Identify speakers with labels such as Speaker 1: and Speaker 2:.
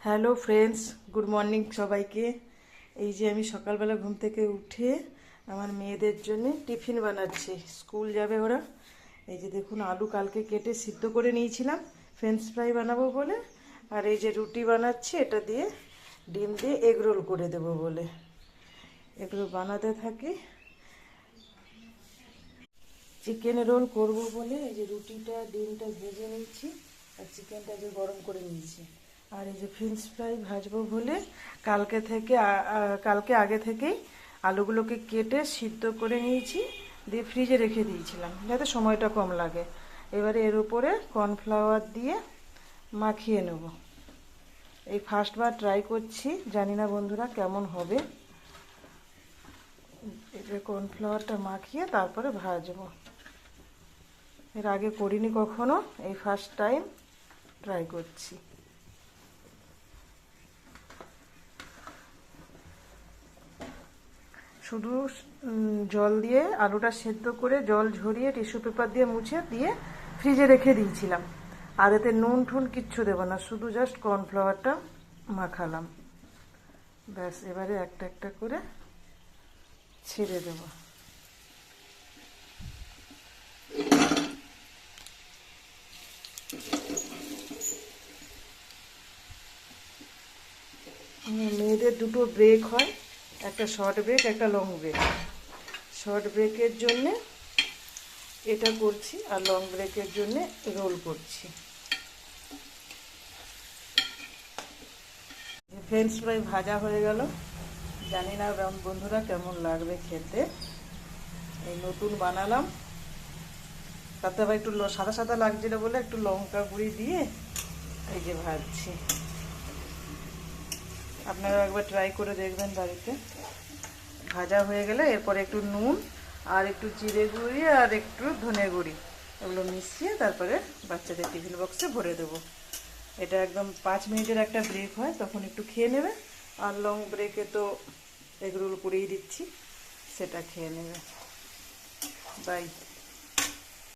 Speaker 1: Hello friends, good morning সবাইকে। এই যে আমি সকালবেলা ঘুম থেকে উঠে আমার মেয়েদের জন্য টিফিন বানাচ্ছি, স্কুল যাবে ওরা। এই যে দেখুন, আলু কালকে কেটে সিদ্ধ করে নিয়েছিলাম ফ্রেঞ্চ ফ্রাই বানাবো বলে। আর এই যে রুটি বানাচ্ছি, এটা দিয়ে ডিম দিয়ে এগ রোল করে দেবো বলে। এগুলো বানাতে থাকি। চিকেন রোল করব বলে এই যে রুটিটা ডিমটা ভেজে নিচ্ছি, আর চিকেনটা যে গরম করে নিয়েছি। আর এই যে ফ্রেঞ্চ ফ্রাই ভাজবো বলে কালকে আগে থেকেই আলুগুলোকে কেটে সিদ্ধ করে নিয়েছি, দিয়ে ফ্রিজে রেখে দিয়েছিলাম যাতে সময়টা কম লাগে। এবারে এর উপরে কর্নফ্লাওয়ার দিয়ে মাখিয়ে নেব। এই ফার্স্টবার ট্রাই করছি, জানি না বন্ধুরা কেমন হবে। এটা কর্নফ্লাওয়ারটা মাখিয়ে তারপরে ভাজবো। এর আগে করিনি কখনো, এই ফার্স্ট টাইম ট্রাই করছি। শুধু জল দিয়ে আলুটা সেদ্ধ করে জল ঝরিয়ে টিস্যু পেপার দিয়ে মুছে দিয়ে ফ্রিজে রেখে দিয়েছিলাম। আর এতে নুন ঠুন কিচ্ছু দেবো না, শুধু জাস্ট কর্নফ্লাওয়ারটা মাখালাম। ব্যাস, এবারে একটা একটা করে ছেড়ে দেবো। মেয়েদের দুটো ব্রেক হয়, একটা শর্ট ব্রেক একটা লং ব্রেক। শর্ট ব্রেকের জন্যে এটা করছি, আর লং ব্রেকের জন্যে রোল করছি। ফ্রেঞ্চ ফ্রাই ভাজা হয়ে গেল, জানি না বন্ধুরা কেমন লাগবে খেতে। এই নতুন বানালাম, তাতে আবার একটু সাদা সাদা লাগছিল বলে একটু লঙ্কা গুঁড়ি দিয়ে এই যে ভাজছি। আপনারা একবার ট্রাই করে দেখবেন বাড়িতে। ভাজা হয়ে গেলে এরপরে একটু নুন আর একটু জিরে গুঁড়ি আর একটু ধনে গুঁড়ি এগুলো মিশিয়ে তারপরে বাচ্চাদের টিফিন বক্সে ভরে দেবো। এটা একদম 5 মিনিটের একটা ব্রেক হয়, তখন একটু খেয়ে নেবে। আর লং ব্রেকে তো এগ রোল করেই দিচ্ছি, সেটা খেয়ে নেবে। বাই।